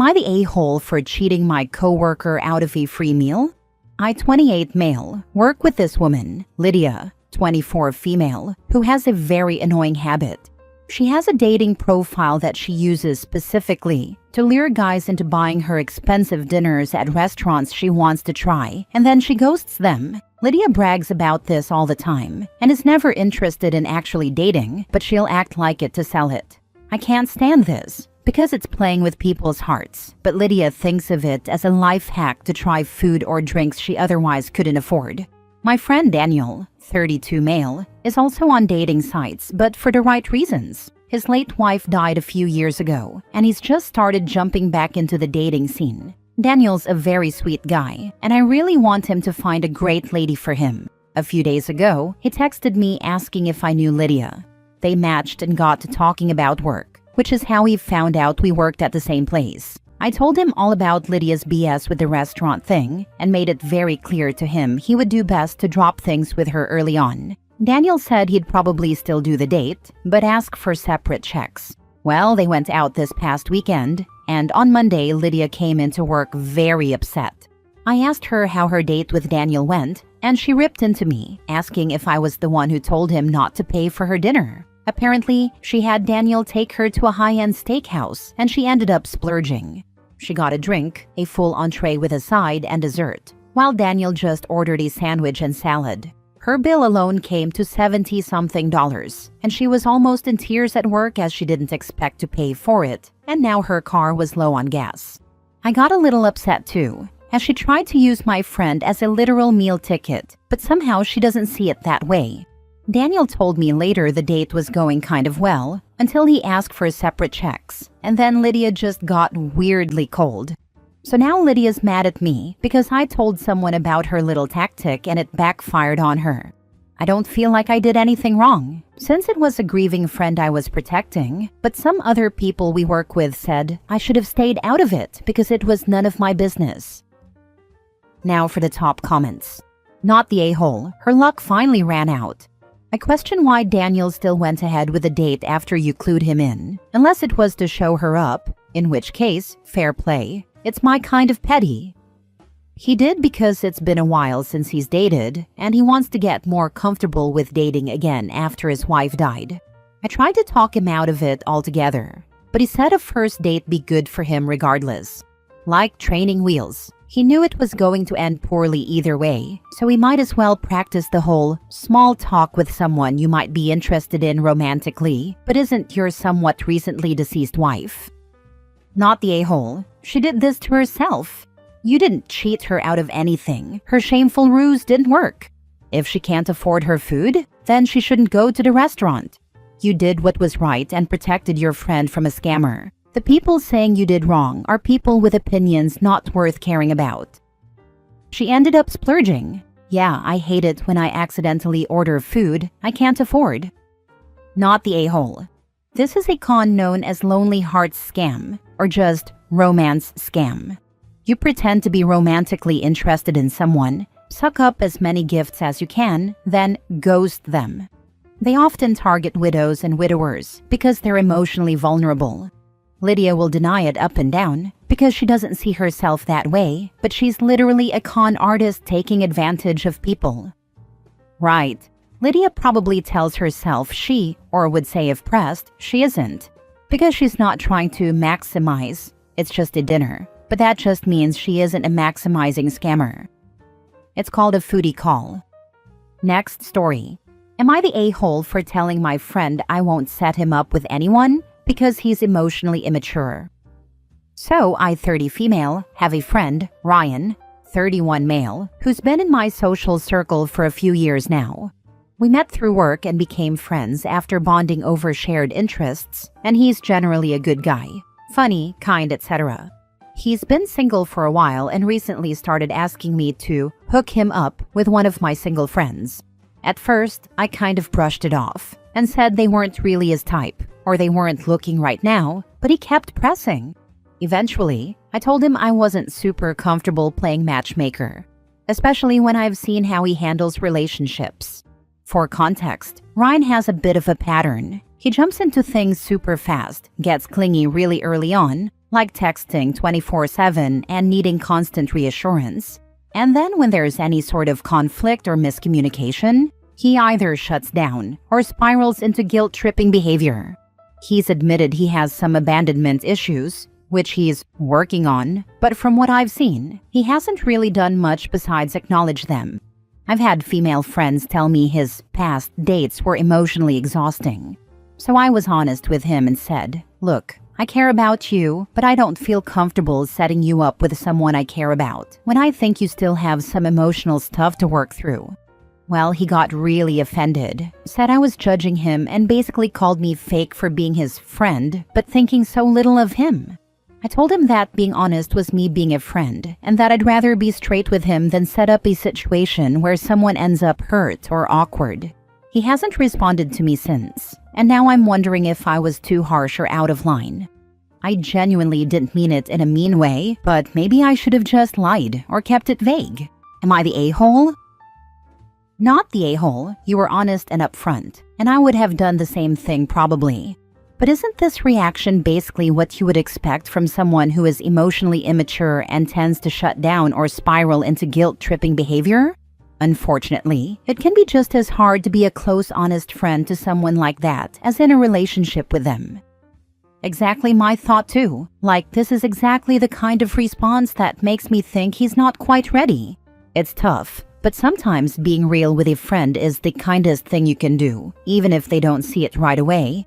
Am I the a-hole for cheating my coworker out of a free meal? I, 28 male, work with this woman, Lydia, 24 female, who has a very annoying habit. She has a dating profile that she uses specifically to lure guys into buying her expensive dinners at restaurants she wants to try, and then she ghosts them. Lydia brags about this all the time and is never interested in actually dating, but she'll act like it to sell it. I can't stand this because it's playing with people's hearts, but Lydia thinks of it as a life hack to try food or drinks she otherwise couldn't afford. My friend Daniel, 32 male, is also on dating sites, but for the right reasons. His late wife died a few years ago, and he's just started jumping back into the dating scene. Daniel's a very sweet guy, and I really want him to find a great lady for him. A few days ago, he texted me asking if I knew Lydia. They matched and got to talking about work, which is how he found out we worked at the same place. I told him all about Lydia's BS with the restaurant thing and made it very clear to him he would do best to drop things with her early on. Daniel said he'd probably still do the date, but ask for separate checks. Well, they went out this past weekend, and on Monday, Lydia came into work very upset. I asked her how her date with Daniel went, and she ripped into me, asking if I was the one who told him not to pay for her dinner. Apparently, she had Daniel take her to a high-end steakhouse, and she ended up splurging. She got a drink, a full entree with a side and dessert, while Daniel just ordered a sandwich and salad. Her bill alone came to $70-something, and she was almost in tears at work as she didn't expect to pay for it, and now her car was low on gas. I got a little upset too, as she tried to use my friend as a literal meal ticket, but somehow she doesn't see it that way. Daniel told me later the date was going kind of well, until he asked for separate checks, and then Lydia just got weirdly cold. So now Lydia's mad at me because I told someone about her little tactic and it backfired on her. I don't feel like I did anything wrong, since it was a grieving friend I was protecting, but some other people we work with said I should have stayed out of it because it was none of my business. Now for the top comments. Not the a-hole, her luck finally ran out. I question why Daniel still went ahead with the date after you clued him in, unless it was to show her up, in which case, fair play. It's my kind of petty. He did because it's been a while since he's dated, and he wants to get more comfortable with dating again after his wife died. I tried to talk him out of it altogether, but he said a first date be good for him regardless. Like training wheels. He knew it was going to end poorly either way, so he might as well practice the whole small talk with someone you might be interested in romantically, but isn't your somewhat recently deceased wife. Not the a-hole. She did this to herself. You didn't cheat her out of anything. Her shameful ruse didn't work. If she can't afford her food, then she shouldn't go to the restaurant. You did what was right and protected your friend from a scammer. The people saying you did wrong are people with opinions not worth caring about. She ended up splurging. Yeah, I hate it when I accidentally order food I can't afford. Not the a-hole. This is a con known as Lonely Hearts Scam, or just romance scam. You pretend to be romantically interested in someone, suck up as many gifts as you can, then ghost them. They often target widows and widowers because they're emotionally vulnerable. Lydia will deny it up and down because she doesn't see herself that way, but she's literally a con artist taking advantage of people. Right. Lydia probably tells herself she, or would say if pressed, she isn't. Because she's not trying to maximize, it's just a dinner. But that just means she isn't a maximizing scammer. It's called a foodie call. Next story. Am I the a-hole for telling my friend I won't set him up with anyone because he's emotionally immature? So, I, 30 female, have a friend, Ryan, 31 male, who's been in my social circle for a few years now. We met through work and became friends after bonding over shared interests, and he's generally a good guy. Funny, kind, etc. He's been single for a while and recently started asking me to hook him up with one of my single friends. At first, I kind of brushed it off and said they weren't really his type, or they weren't looking right now, but he kept pressing. Eventually, I told him I wasn't super comfortable playing matchmaker, especially when I've seen how he handles relationships. For context, Ryan has a bit of a pattern. He jumps into things super fast, gets clingy really early on, like texting 24/7 and needing constant reassurance. And then when there's any sort of conflict or miscommunication, he either shuts down or spirals into guilt-tripping behavior. He's admitted he has some abandonment issues, which he's working on, but from what I've seen, he hasn't really done much besides acknowledge them. I've had female friends tell me his past dates were emotionally exhausting. So I was honest with him and said, "Look, I care about you, but I don't feel comfortable setting you up with someone I care about when I think you still have some emotional stuff to work through." Well, he got really offended, said I was judging him, and basically called me fake for being his friend, but thinking so little of him. I told him that being honest was me being a friend, and that I'd rather be straight with him than set up a situation where someone ends up hurt or awkward. He hasn't responded to me since, and now I'm wondering if I was too harsh or out of line. I genuinely didn't mean it in a mean way, but maybe I should have just lied or kept it vague. Am I the a-hole? Not the a-hole. You were honest and upfront, and I would have done the same thing probably. But isn't this reaction basically what you would expect from someone who is emotionally immature and tends to shut down or spiral into guilt-tripping behavior? Unfortunately, it can be just as hard to be a close, honest friend to someone like that as in a relationship with them. Exactly my thought too. Like, this is exactly the kind of response that makes me think he's not quite ready. It's tough, but sometimes being real with a friend is the kindest thing you can do, even if they don't see it right away.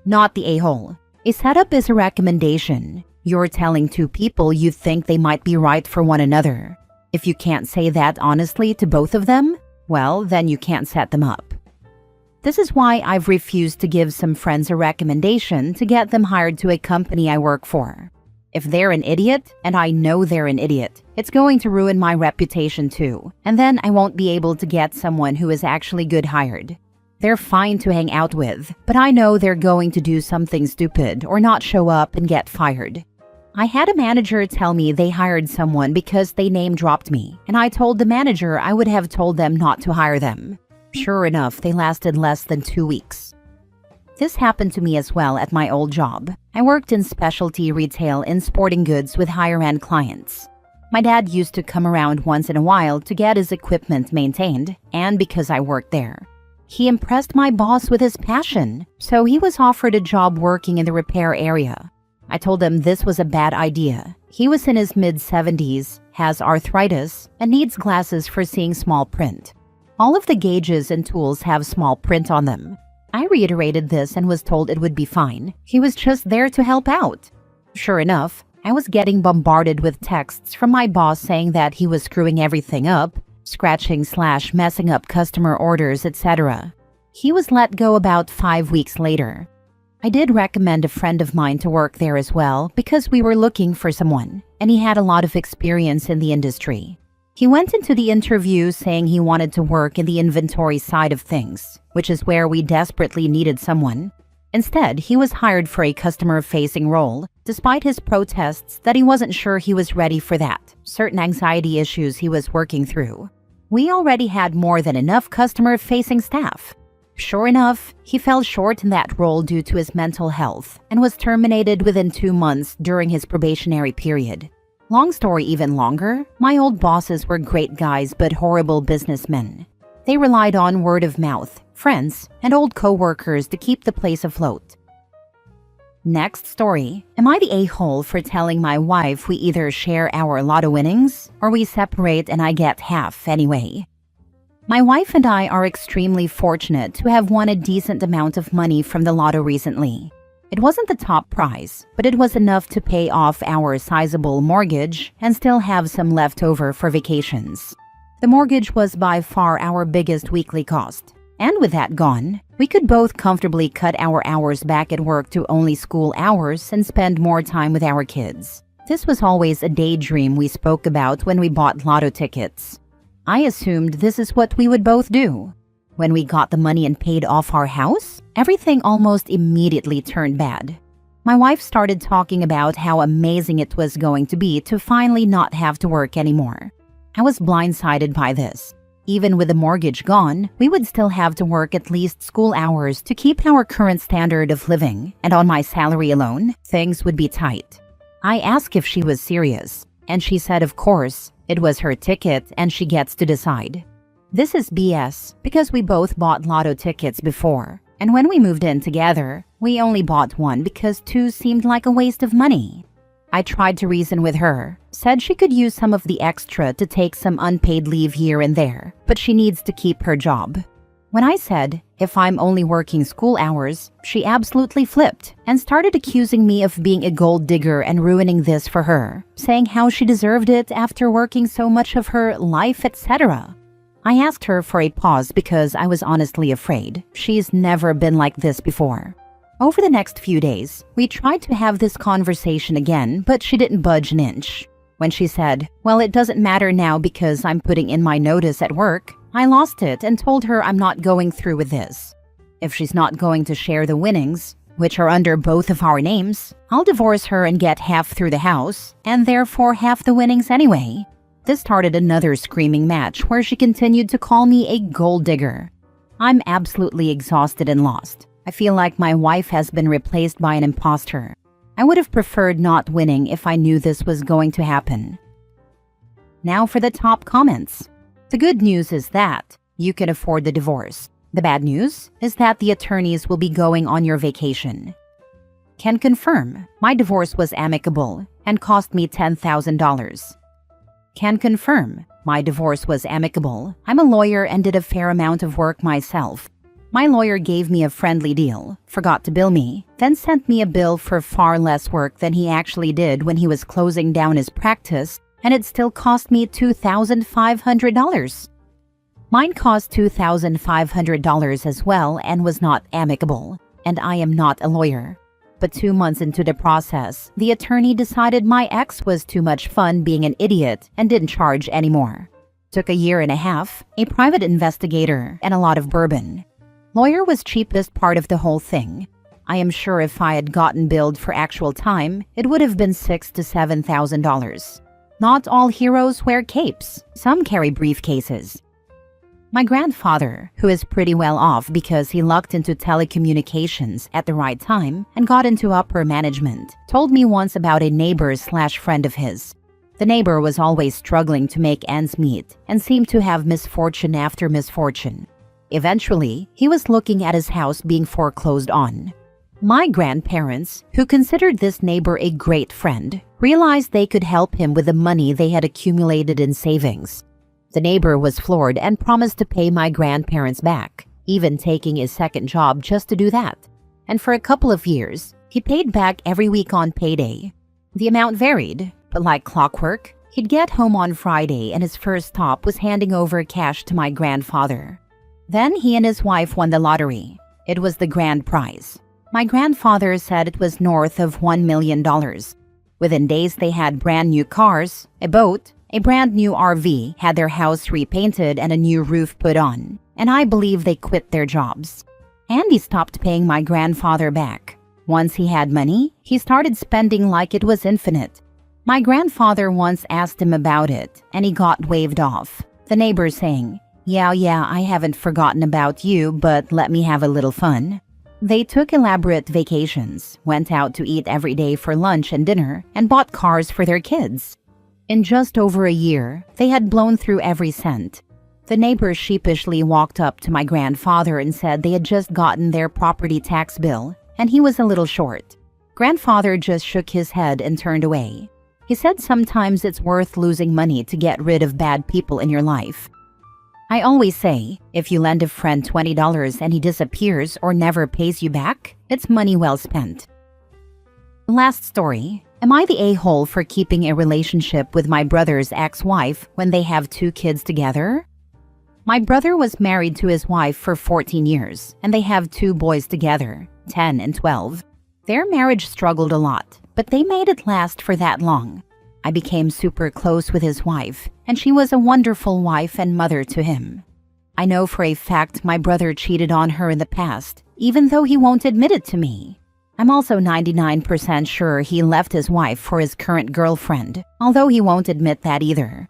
Not the a-hole. A setup is a recommendation. You're telling two people you think they might be right for one another. If you can't say that honestly to both of them, well, then you can't set them up. This is why I've refused to give some friends a recommendation to get them hired to a company I work for. If they're an idiot, and I know they're an idiot, it's going to ruin my reputation too, and then I won't be able to get someone who is actually good hired. They're fine to hang out with, but I know they're going to do something stupid or not show up and get fired. I had a manager tell me they hired someone because they name-dropped me, and I told the manager I would have told them not to hire them. Sure enough, they lasted less than 2 weeks. This happened to me as well at my old job. I worked in specialty retail in sporting goods with higher-end clients. My dad used to come around once in a while to get his equipment maintained, and because I worked there, he impressed my boss with his passion, so he was offered a job working in the repair area. I told him this was a bad idea. He was in his mid-70s, has arthritis, and needs glasses for seeing small print. All of the gauges and tools have small print on them. I reiterated this and was told it would be fine. He was just there to help out. Sure enough, I was getting bombarded with texts from my boss saying that he was screwing everything up, scratching/messing up customer orders, etc. He was let go about 5 weeks later. I did recommend a friend of mine to work there as well because we were looking for someone, and he had a lot of experience in the industry. He went into the interview saying he wanted to work in the inventory side of things, which is where we desperately needed someone. Instead, he was hired for a customer-facing role, despite his protests that he wasn't sure he was ready for that, certain anxiety issues he was working through. We already had more than enough customer-facing staff. Sure enough, he fell short in that role due to his mental health and was terminated within 2 months during his probationary period. Long story even longer, my old bosses were great guys but horrible businessmen. They relied on word of mouth, friends, and old coworkers to keep the place afloat. Next story. Am I the a-hole for telling my wife we either share our lotto winnings or we separate and I get half anyway? My wife and I are extremely fortunate to have won a decent amount of money from the lotto recently. It wasn't the top prize, but it was enough to pay off our sizable mortgage and still have some left over for vacations. The mortgage was by far our biggest weekly cost. And with that gone, we could both comfortably cut our hours back at work to only school hours and spend more time with our kids. This was always a daydream we spoke about when we bought lotto tickets. I assumed this is what we would both do. When we got the money and paid off our house, everything almost immediately turned bad. My wife started talking about how amazing it was going to be to finally not have to work anymore. I was blindsided by this. Even with the mortgage gone, we would still have to work at least school hours to keep our current standard of living, and on my salary alone, things would be tight. I asked if she was serious, and she said of course, it was her ticket and she gets to decide. This is BS because we both bought lotto tickets before, and when we moved in together, we only bought one because two seemed like a waste of money. I tried to reason with her, said she could use some of the extra to take some unpaid leave here and there, but she needs to keep her job. When I said, if I'm only working school hours, she absolutely flipped and started accusing me of being a gold digger and ruining this for her, saying how she deserved it after working so much of her life, etc. I asked her for a pause because I was honestly afraid. She's never been like this before. Over the next few days, we tried to have this conversation again, but she didn't budge an inch. When she said, well, it doesn't matter now because I'm putting in my notice at work, I lost it and told her I'm not going through with this. If she's not going to share the winnings, which are under both of our names, I'll divorce her and get half through the house, and therefore half the winnings anyway. This started another screaming match where she continued to call me a gold digger. I'm absolutely exhausted and lost. I feel like my wife has been replaced by an imposter. I would have preferred not winning if I knew this was going to happen. Now for the top comments. The good news is that you can afford the divorce. The bad news is that the attorneys will be going on your vacation. Can confirm, my divorce was amicable and cost me $10,000. Can confirm, my divorce was amicable. I'm a lawyer and did a fair amount of work myself. My lawyer gave me a friendly deal, forgot to bill me, then sent me a bill for far less work than he actually did when he was closing down his practice, and it still cost me $2,500. Mine cost $2,500 as well and was not amicable, and I am not a lawyer. But 2 months into the process, the attorney decided my ex was too much fun being an idiot and didn't charge anymore. Took a year and a half, a private investigator, and a lot of bourbon. Lawyer was cheapest part of the whole thing. I am sure if I had gotten billed for actual time, it would have been $6,000 to $7,000. Not all heroes wear capes. Some carry briefcases. My grandfather, who is pretty well off because he lucked into telecommunications at the right time and got into upper management, told me once about a neighbor/friend of his. The neighbor was always struggling to make ends meet and seemed to have misfortune after misfortune. Eventually, he was looking at his house being foreclosed on. My grandparents, who considered this neighbor a great friend, realized they could help him with the money they had accumulated in savings. The neighbor was floored and promised to pay my grandparents back, even taking his second job just to do that. And for a couple of years, he paid back every week on payday. The amount varied, but like clockwork, he'd get home on Friday and his first stop was handing over cash to my grandfather. Then he and his wife won the lottery. It was the grand prize. My grandfather said it was north of $1 million. Within days, they had brand new cars, a boat, a brand new RV, had their house repainted and a new roof put on, and I believe they quit their jobs. And he stopped paying my grandfather back. Once he had money, he started spending like it was infinite. My grandfather once asked him about it, and he got waved off. The neighbor saying, Yeah, I haven't forgotten about you, but let me have a little fun. They took elaborate vacations, went out to eat every day for lunch and dinner, and bought cars for their kids. In just over a year, they had blown through every cent. The neighbor sheepishly walked up to my grandfather and said they had just gotten their property tax bill, and he was a little short. Grandfather just shook his head and turned away. He said sometimes it's worth losing money to get rid of bad people in your life. I always say, if you lend a friend $20 and he disappears or never pays you back, it's money well spent. Last story. Am I the a-hole for keeping a relationship with my brother's ex-wife when they have 2 kids together? My brother was married to his wife for 14 years, and they have 2 boys together, 10 and 12. Their marriage struggled a lot, but they made it last for that long. I became super close with his wife, and she was a wonderful wife and mother to him. I know for a fact my brother cheated on her in the past, even though he won't admit it to me. I'm also 99% sure he left his wife for his current girlfriend, although he won't admit that either.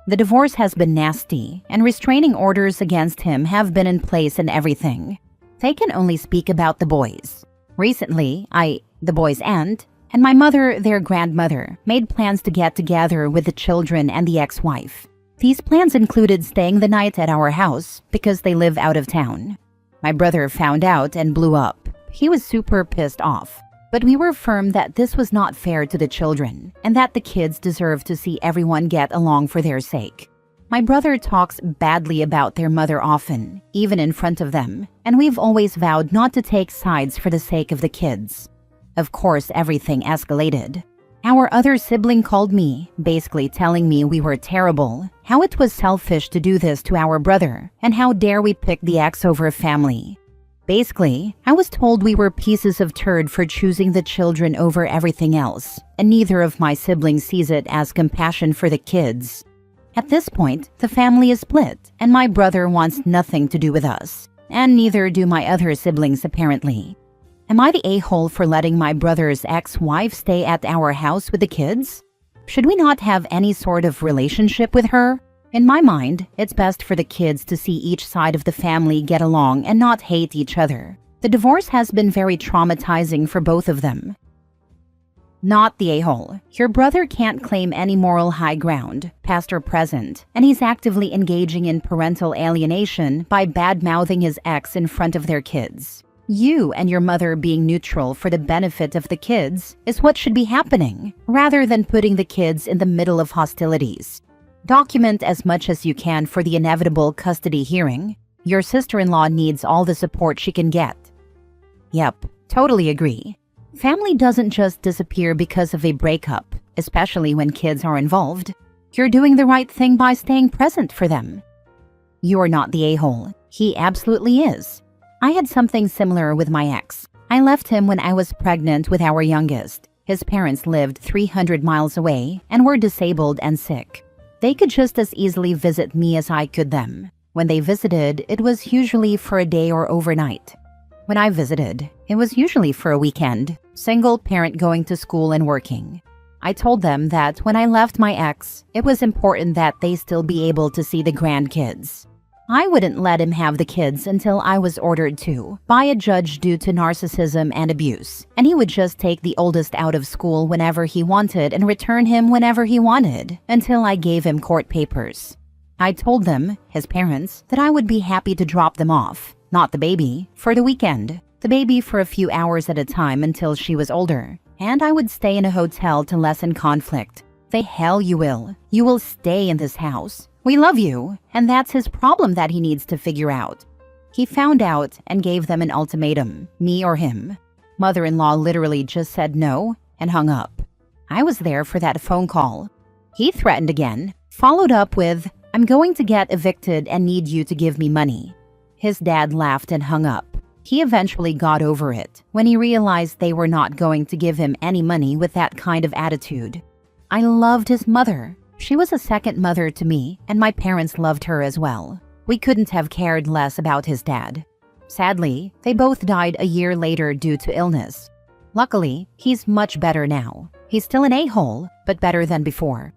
The divorce has been nasty, and restraining orders against him have been in place and everything. They can only speak about the boys. Recently, the boys and and my mother, their grandmother, made plans to get together with the children and the ex-wife. These plans included staying the night at our house because they live out of town. My brother found out and blew up. He was super pissed off. But we were firm that this was not fair to the children and that the kids deserved to see everyone get along for their sake. My brother talks badly about their mother often, even in front of them, and we've always vowed not to take sides for the sake of the kids. Of course, everything escalated. Our other sibling called me, basically telling me we were terrible, how it was selfish to do this to our brother, and how dare we pick the ex over family. Basically, I was told we were pieces of turd for choosing the children over everything else, and neither of my siblings sees it as compassion for the kids. At this point, the family is split, and my brother wants nothing to do with us, and neither do my other siblings apparently. Am I the a-hole for letting my brother's ex-wife stay at our house with the kids? Should we not have any sort of relationship with her? In my mind, it's best for the kids to see each side of the family get along and not hate each other. The divorce has been very traumatizing for both of them. Not the a-hole. Your brother can't claim any moral high ground, past or present, and he's actively engaging in parental alienation by bad-mouthing his ex in front of their kids. You and your mother being neutral for the benefit of the kids is what should be happening, rather than putting the kids in the middle of hostilities. Document as much as you can for the inevitable custody hearing. Your sister-in-law needs all the support she can get. Yep, totally agree. Family doesn't just disappear because of a breakup, especially when kids are involved. You're doing the right thing by staying present for them. You're not the a-hole. He absolutely is. I had something similar with my ex. I left him when I was pregnant with our youngest. His parents lived 300 miles away and were disabled and sick. They could just as easily visit me as I could them. When they visited, it was usually for a day or overnight. When I visited, it was usually for a weekend, single parent going to school and working. I told them that when I left my ex, it was important that they still be able to see the grandkids. I wouldn't let him have the kids until I was ordered to, by a judge due to narcissism and abuse, and he would just take the oldest out of school whenever he wanted and return him whenever he wanted, until I gave him court papers. I told them, his parents, that I would be happy to drop them off, not the baby, for the weekend, the baby for a few hours at a time until she was older, and I would stay in a hotel to lessen conflict. The hell you will. You will stay in this house. We love you, and that's his problem that he needs to figure out. He found out and gave them an ultimatum, me or him. Mother-in-law literally just said no and hung up. I was there for that phone call. He threatened again, followed up with, "I'm going to get evicted and need you to give me money." His dad laughed and hung up. He eventually got over it when he realized they were not going to give him any money with that kind of attitude. I loved his mother. She was a second mother to me, and my parents loved her as well. We couldn't have cared less about his dad. Sadly, they both died a year later due to illness. Luckily, he's much better now. He's still an a-hole, but better than before.